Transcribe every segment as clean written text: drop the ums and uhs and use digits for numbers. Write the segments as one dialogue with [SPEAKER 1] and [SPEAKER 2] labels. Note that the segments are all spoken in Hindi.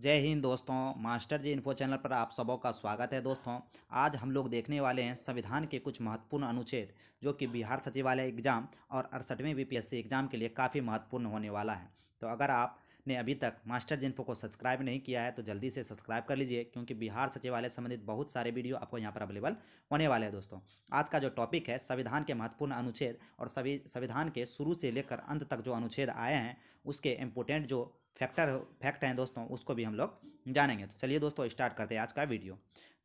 [SPEAKER 1] जय हिंद दोस्तों। मास्टर जी इन्फो चैनल पर आप सबों का स्वागत है। दोस्तों आज हम लोग देखने वाले हैं संविधान के कुछ महत्वपूर्ण अनुच्छेद जो कि बिहार सचिवालय एग्जाम और 68वें बीपीएससी एग्जाम के लिए काफ़ी महत्वपूर्ण होने वाला है। तो अगर आपने अभी तक मास्टर जी इन्फो को सब्सक्राइब नहीं किया है तो जल्दी से सब्सक्राइब कर लीजिए, क्योंकि बिहार सचिवालय संबंधित बहुत सारे वीडियो आपको यहाँ पर अवेलेबल होने वाले हैं। दोस्तों आज का जो टॉपिक है संविधान के महत्वपूर्ण अनुच्छेद और सभी संविधान के शुरू से लेकर अंत तक जो अनुच्छेद आए हैं उसके इम्पोर्टेंट जो फैक्ट हैं दोस्तों उसको भी हम लोग जानेंगे। तो चलिए दोस्तों स्टार्ट करते हैं आज का वीडियो।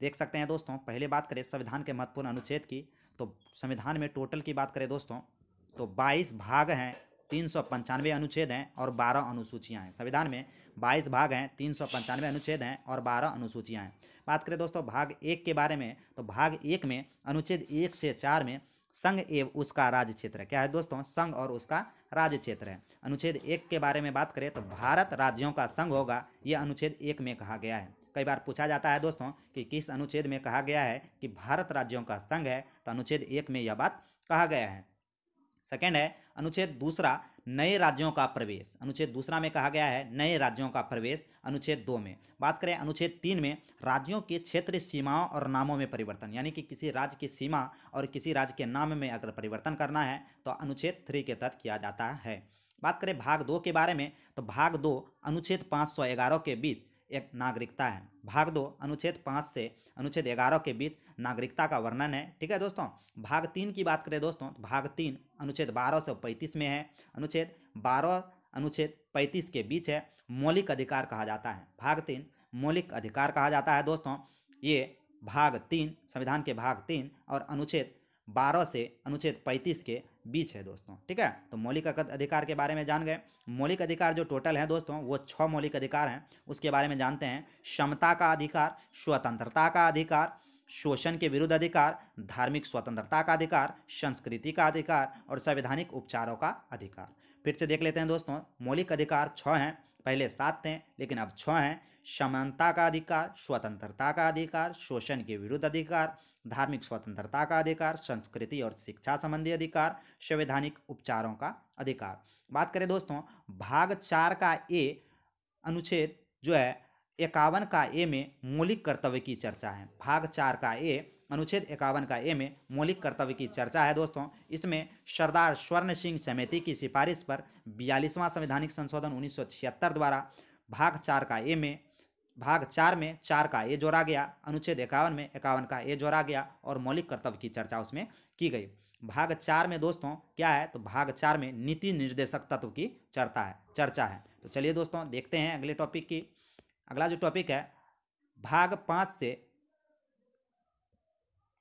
[SPEAKER 1] देख सकते हैं दोस्तों, पहले बात करें संविधान के महत्वपूर्ण अनुच्छेद की, तो संविधान में टोटल की बात करें दोस्तों तो 22 भाग हैं, 395 अनुच्छेद हैं और 12 अनुसूचियां हैं। संविधान में 22 भाग हैं, 395 अनुच्छेद हैं और 12 अनुसूचियां हैं। बात करें दोस्तों भाग 1 के बारे में, तो भाग 1 में अनुच्छेद 1 से 4 में संघ एवं उसका राज्य क्षेत्र है। क्या है दोस्तों? संघ और उसका राज्य क्षेत्र है। अनुच्छेद 1 के बारे में बात करें तो भारत राज्यों का संघ होगा, यह अनुच्छेद 1 में कहा गया है। कई बार पूछा जाता है दोस्तों कि किस अनुच्छेद में कहा गया है कि भारत राज्यों का संघ है, तो अनुच्छेद 1 में यह बात कहा गया है। सेकेंड है अनुच्छेद दूसरा, नए राज्यों का प्रवेश। अनुच्छेद दूसरा में कहा गया है नए राज्यों का प्रवेश। अनुच्छेद 2 में बात करें, अनुच्छेद 3 में राज्यों के क्षेत्र सीमाओं और नामों में परिवर्तन, यानी कि किसी राज्य की सीमा और किसी राज्य के नाम में अगर परिवर्तन करना है तो अनुच्छेद 3 के तहत किया जाता है। बात करें भाग 2 के बारे में, तो भाग 2 अनुच्छेद 511 के बीच एक नागरिकता है। भाग 2 अनुच्छेद 5 से अनुच्छेद 11 के बीच नागरिकता का वर्णन है। ठीक है दोस्तों। भाग 3 की बात करें दोस्तों, भाग 3 अनुच्छेद 12 से 35 में है। अनुच्छेद 12 अनुच्छेद 35 के बीच है, मौलिक अधिकार कहा जाता है। भाग 3 मौलिक अधिकार कहा जाता है दोस्तों। ये भाग 3 संविधान के भाग 3 और अनुच्छेद 12 से अनुच्छेद 35 के बीच है दोस्तों। ठीक है, तो मौलिक अधिकार के बारे में जान गए। मौलिक अधिकार जो टोटल है दोस्तों वो 6 मौलिक अधिकार हैं, उसके बारे में जानते हैं। समता का अधिकार, स्वतंत्रता का अधिकार, शोषण के विरुद्ध अधिकार, धार्मिक स्वतंत्रता का अधिकार, संस्कृति का अधिकार और संवैधानिक उपचारों का अधिकार। फिर से देख लेते हैं दोस्तों, मौलिक अधिकार 6 हैं, पहले 7 थे लेकिन अब 6 हैं। समानता का अधिकार, स्वतंत्रता का अधिकार, शोषण के विरुद्ध अधिकार, धार्मिक स्वतंत्रता का अधिकार, संस्कृति और शिक्षा संबंधी अधिकार, संवैधानिक उपचारों का अधिकार। बात करें दोस्तों भाग 4 का ए अनुच्छेद जो है 51 का ए में मौलिक कर्तव्य की चर्चा है। भाग 4 का ए अनुच्छेद 51 का ए में मौलिक कर्तव्य की चर्चा है दोस्तों। इसमें सरदार स्वर्ण सिंह समिति की सिफारिश पर 42वां संवैधानिक संशोधन 1976 द्वारा भाग 4 का ए में भाग 4 में 4 का ए जोड़ा गया, अनुच्छेद 51 में 51 का ए जोड़ा गया और मौलिक कर्तव्य की चर्चा उसमें की गई। भाग 4 में दोस्तों क्या है, तो भाग 4 में नीति निर्देशक तत्व की चर्चा है। तो चलिए दोस्तों देखते हैं अगले टॉपिक की। अगला जो टॉपिक है भाग 5 से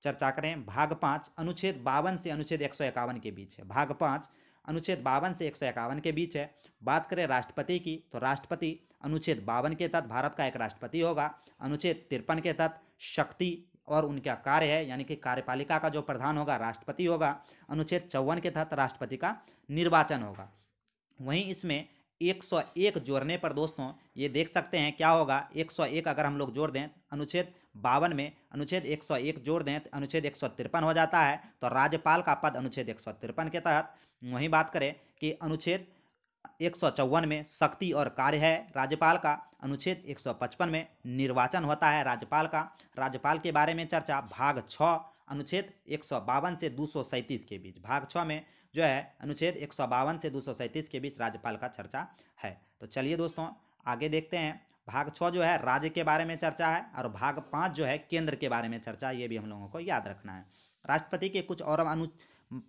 [SPEAKER 1] चर्चा करें। भाग 5 अनुच्छेद 52 से अनुच्छेद 151 के बीच है। भाग 5 अनुच्छेद 52 से 151 के बीच है। बात करें राष्ट्रपति की, तो राष्ट्रपति अनुच्छेद 52 के तहत भारत का एक राष्ट्रपति होगा। अनुच्छेद 53 के तहत शक्ति और उनका कार्य है, यानी कि कार्यपालिका का जो प्रधान होगा राष्ट्रपति होगा। अनुच्छेद 54 के तहत राष्ट्रपति का निर्वाचन होगा। वहीं इसमें 101 जोड़ने पर दोस्तों ये देख सकते हैं क्या होगा, 101 अगर हम लोग जोड़ दें अनुच्छेद 52 में अनुच्छेद 101 जोड़ दें तो अनुच्छेद 153 हो जाता है, तो राज्यपाल का पद अनुच्छेद 153 के तहत। वहीं बात करें कि अनुच्छेद 154 में शक्ति और कार्य है राज्यपाल का। अनुच्छेद 155 में निर्वाचन होता है राज्यपाल का। राज्यपाल के बारे में चर्चा भाग 6 अनुच्छेद 152 से 237 के बीच। भाग 6 में जो है अनुच्छेद 152 से 237 के बीच राज्यपाल का चर्चा है। तो चलिए दोस्तों आगे देखते हैं। भाग 6 जो है राज्य के बारे में चर्चा है और भाग 5 जो है केंद्र के बारे में चर्चा, ये भी हम लोगों को याद रखना है। राष्ट्रपति के कुछ और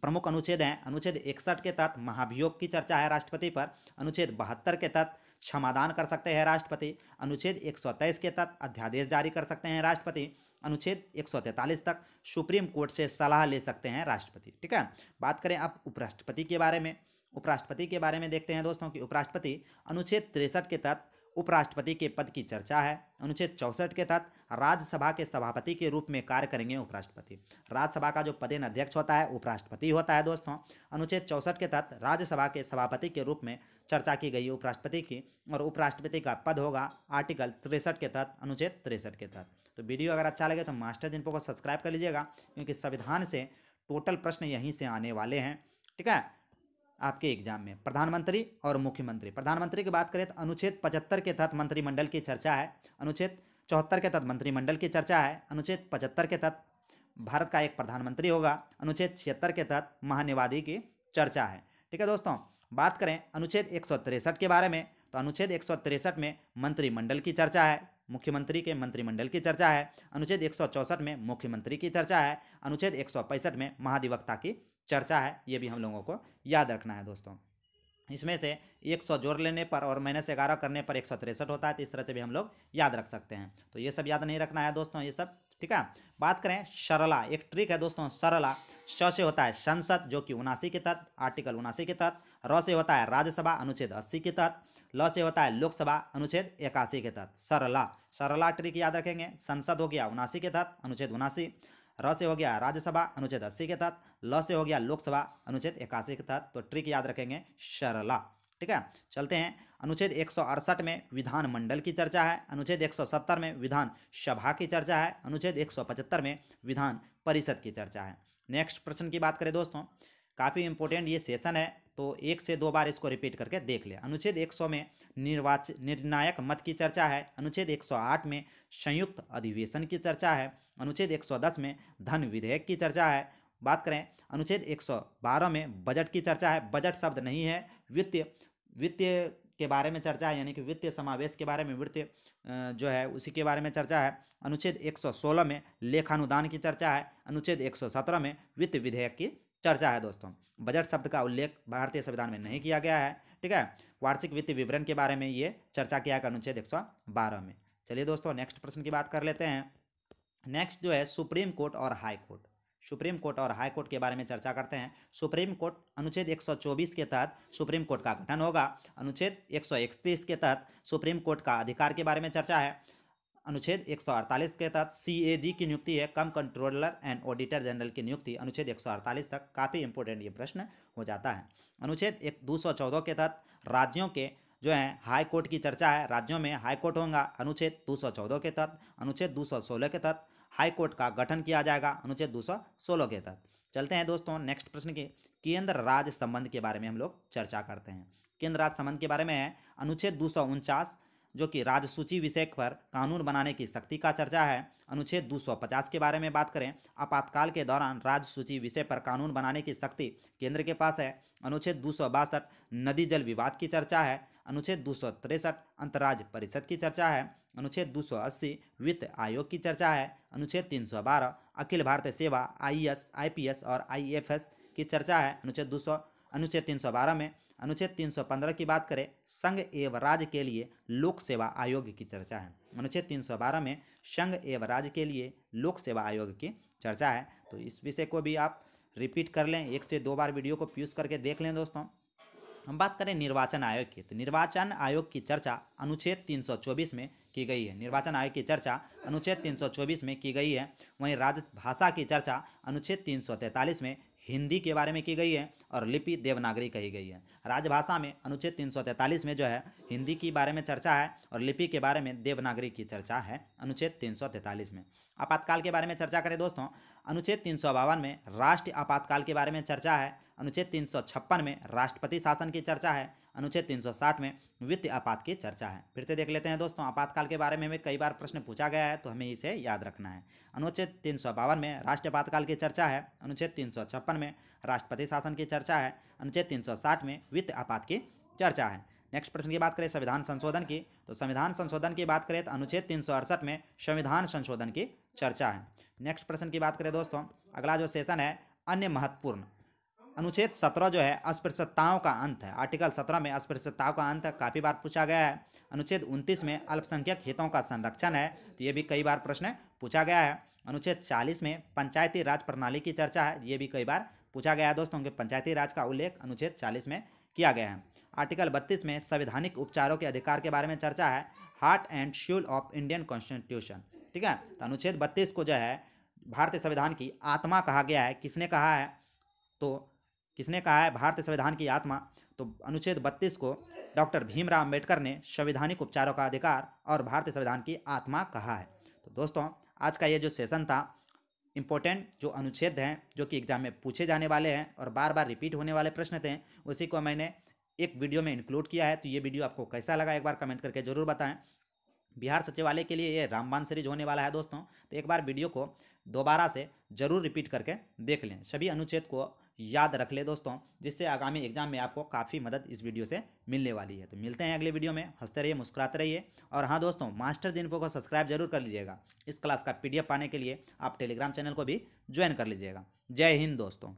[SPEAKER 1] प्रमुख अनुच्छेद हैं। अनुच्छेद 61 के तहत महाभियोग की चर्चा है राष्ट्रपति पर। अनुच्छेद 72 के तहत क्षमादान कर सकते हैं राष्ट्रपति। अनुच्छेद 123 के तहत अध्यादेश जारी कर सकते हैं राष्ट्रपति। अनुच्छेद 143 तक सुप्रीम कोर्ट से सलाह ले सकते हैं राष्ट्रपति। ठीक है, बात करें अब उपराष्ट्रपति के बारे में। उपराष्ट्रपति के बारे में देखते हैं दोस्तों कि उपराष्ट्रपति अनुच्छेद 63 के तहत उपराष्ट्रपति के पद की चर्चा है। अनुच्छेद 64 के तहत राज्यसभा के सभापति के रूप में कार्य करेंगे उपराष्ट्रपति। राज्यसभा का जो पदेन अध्यक्ष होता है उपराष्ट्रपति होता है दोस्तों। अनुच्छेद 64 के तहत राज्यसभा के सभापति के रूप में चर्चा की गई उपराष्ट्रपति की, और उपराष्ट्रपति का पद होगा आर्टिकल 63 के तहत, अनुच्छेद 63 के तहत। तो वीडियो अगर अच्छा लगे तो मास्टर इन्फो को सब्सक्राइब कर लीजिएगा, क्योंकि संविधान से टोटल प्रश्न यहीं से आने वाले हैं। ठीक है, आपके एग्जाम में। प्रधानमंत्री और मुख्यमंत्री, प्रधानमंत्री की बात करें तो अनुच्छेद 75 के तहत मंत्रिमंडल की चर्चा है, अनुच्छेद 74 के तहत मंत्रिमंडल की चर्चा है, अनुच्छेद 75 के तहत भारत का एक प्रधानमंत्री होगा, अनुच्छेद 76 के तहत महान्यायवादी की चर्चा है। ठीक है दोस्तों, बात करें अनुच्छेद 163 के बारे में, तो अनुच्छेद 163 में मंत्रिमंडल की चर्चा है, मुख्यमंत्री के मंत्रिमंडल की चर्चा है। अनुच्छेद 164 में मुख्यमंत्री की चर्चा है। अनुच्छेद 165 में महाधिवक्ता की चर्चा है। ये भी हम लोगों को याद रखना है दोस्तों। इसमें से 100 जोड़ लेने पर और -11 करने पर 163 होता है, तो इस तरह से भी हम लोग याद रख सकते हैं। तो ये सब याद नहीं रखना है दोस्तों, ये सब ठीक है। बात करें सरला, एक ट्रिक है दोस्तों, सरला। श से होता है संसद जो कि 79 के तहत, आर्टिकल 79 के तहत। र से होता है राज्यसभा अनुच्छेद 80 के तहत। ल से होता है लोकसभा अनुच्छेद 81 के तहत। सरला, सरला ट्रिक याद रखेंगे। संसद हो गया 79 के तहत, अनुच्छेद 79। र से हो गया राज्यसभा अनुच्छेद 80 के तहत। ल से हो गया लोकसभा अनुच्छेद 81 के तहत। तो ट्रिक याद रखेंगे सरला। ठीक है, चलते हैं। अनुच्छेद 168 में विधानमंडल की चर्चा है। अनुच्छेद 170 में विधान सभा की चर्चा है। अनुच्छेद 175 में विधान परिषद की चर्चा है। नेक्स्ट प्रश्न की बात करें दोस्तों, काफ़ी इंपॉर्टेंट ये सेशन है, तो 1 से 2 बार इसको रिपीट करके देख ले। अनुच्छेद 100 में निर्णायक मत की चर्चा है। अनुच्छेद 108 में संयुक्त अधिवेशन की चर्चा है। अनुच्छेद 110 में धन विधेयक की चर्चा है। बात करें अनुच्छेद 112 में बजट की चर्चा है। बजट शब्द नहीं है, वित्तीय के बारे में चर्चा है, यानी कि वित्तीय समावेश के बारे में, वित्तीय जो है उसी के बारे में चर्चा है। अनुच्छेद 116 में लेखानुदान की चर्चा है। अनुच्छेद 117 में वित्त विधेयक की चर्चा है दोस्तों। बजट शब्द का उल्लेख भारतीय संविधान में नहीं किया गया है। ठीक है, वार्षिक वित्तीय विवरण के बारे में ये चर्चा किया गया अनुच्छेद 112 में। चलिए दोस्तों, नेक्स्ट प्रश्न की बात कर लेते हैं। नेक्स्ट जो है सुप्रीम कोर्ट और हाई कोर्ट, सुप्रीम कोर्ट और हाई कोर्ट के बारे में चर्चा करते हैं। सुप्रीम कोर्ट अनुच्छेद 124 के तहत सुप्रीम कोर्ट का गठन होगा। अनुच्छेद 131 के तहत सुप्रीम कोर्ट का अधिकार के बारे में चर्चा है। अनुच्छेद 148 के तहत CAG की नियुक्ति है, कम कंट्रोलर एंड ऑडिटर जनरल की नियुक्ति, अनुच्छेद 148 तक। काफ़ी इंपॉर्टेंट ये प्रश्न हो जाता है। अनुच्छेद 214 के तहत राज्यों के जो है हाई कोर्ट की चर्चा है, राज्यों में हाई कोर्ट होगा, अनुच्छेद 214 के तहत। अनुच्छेद 216 के तहत हाई कोर्ट का गठन किया जाएगा, अनुच्छेद 216 के तहत। चलते हैं दोस्तों नेक्स्ट प्रश्न की, केंद्र राज्य संबंध के बारे में हम लोग चर्चा करते हैं। केंद्र राज्य संबंध के बारे में है अनुच्छेद 249 जो कि राज्य सूची विषय पर कानून बनाने की शक्ति का चर्चा है। अनुच्छेद 250 के बारे में बात करें, आपातकाल के दौरान राज्य सूची विषय पर कानून बनाने की शक्ति केंद्र के पास है। अनुच्छेद 262 नदी जल विवाद की चर्चा है। अनुच्छेद 263 अंतर्राज्य परिषद की चर्चा है। अनुच्छेद 280 वित्त आयोग की चर्चा है। अनुच्छेद 312 अखिल भारतीय सेवा IAS IPS और IFS की चर्चा है। अनुच्छेद 312 में अनुच्छेद 315 की बात करें, संघ एवं राज्य के लिए लोक सेवा आयोग की चर्चा है। अनुच्छेद 312 में संघ एवं राज्य के लिए लोक सेवा आयोग की चर्चा है। तो इस विषय को भी आप रिपीट कर लें, 1 से 2 बार वीडियो को पॉज करके देख लें दोस्तों। हम बात करें निर्वाचन आयोग की, तो निर्वाचन आयोग की चर्चा अनुच्छेद 324 में की गई है। निर्वाचन आयोग की चर्चा अनुच्छेद 324 में की गई है। वहीं राजभाषा की चर्चा अनुच्छेद 343 में हिंदी के बारे में की गई है और लिपि देवनागरी कही गई है। राजभाषा में अनुच्छेद 343 में जो है हिंदी के बारे में चर्चा है और लिपि के बारे में देवनागरी की चर्चा है अनुच्छेद 343 में। आपातकाल के बारे में चर्चा करें दोस्तों, अनुच्छेद 352 में राष्ट्रीय आपातकाल के बारे में चर्चा है। अनुच्छेद 356 में राष्ट्रपति शासन की चर्चा है। अनुच्छेद 360 में वित्त आपात की चर्चा है। फिर से देख लेते हैं दोस्तों, आपातकाल के बारे में कई बार प्रश्न पूछा गया है, तो हमें इसे याद रखना है। अनुच्छेद 352 में राष्ट्रीय आपातकाल की चर्चा है। अनुच्छेद 356 में राष्ट्रपति शासन की चर्चा है। अनुच्छेद 360 में वित्त आपात की चर्चा है। नेक्स्ट प्रश्न की बात करें संविधान संशोधन की, तो संविधान संशोधन की बात करें तो अनुच्छेद 368 में संविधान संशोधन की चर्चा है। नेक्स्ट प्रश्न की बात करें दोस्तों, अगला जो सेशन है अन्य महत्वपूर्ण, अनुच्छेद 17 जो है अस्पृश्यताओं का अंत है। आर्टिकल 17 में अस्पृश्यताओं का अंत काफ़ी बार पूछा गया है। अनुच्छेद 29 में अल्पसंख्यक हितों का संरक्षण है, तो ये भी कई बार प्रश्न पूछा गया है। अनुच्छेद 40 में पंचायती राज प्रणाली की चर्चा है, ये भी कई बार पूछा गया है दोस्तों कि पंचायती राज का उल्लेख अनुच्छेद 40 में किया गया है। आर्टिकल 32 में संवैधानिक उपचारों के अधिकार के बारे में चर्चा है, heart and soul of Indian constitution. ठीक है, तो अनुच्छेद 32 को जो है भारतीय संविधान की आत्मा कहा गया है। किसने कहा है, तो किसने कहा है भारतीय संविधान की आत्मा, तो अनुच्छेद 32 को डॉक्टर भीमराव अम्बेडकर ने संवैधानिक उपचारों का अधिकार और भारतीय संविधान की आत्मा कहा है। तो दोस्तों आज का ये जो सेशन था इंपॉर्टेंट जो अनुच्छेद हैं जो कि एग्जाम में पूछे जाने वाले हैं और बार बार रिपीट होने वाले प्रश्न थे, उसी को मैंने एक वीडियो में इंक्लूड किया है। तो ये वीडियो आपको कैसा लगा एक बार कमेंट करके जरूर बताएं। बिहार सचिवालय के लिए ये रामबाण सीरीज होने वाला है दोस्तों, तो एक बार वीडियो को दोबारा से जरूर रिपीट करके देख लें, सभी अनुच्छेद को याद रख ले दोस्तों, जिससे आगामी एग्जाम में आपको काफ़ी मदद इस वीडियो से मिलने वाली है। तो मिलते हैं अगले वीडियो में, हंसते रहिए मुस्कुराते रहिए। और हाँ दोस्तों, मास्टर जी इन्फो को सब्सक्राइब जरूर कर लीजिएगा। इस क्लास का PDF पाने के लिए आप टेलीग्राम चैनल को भी ज्वाइन कर लीजिएगा। जय हिंद दोस्तों।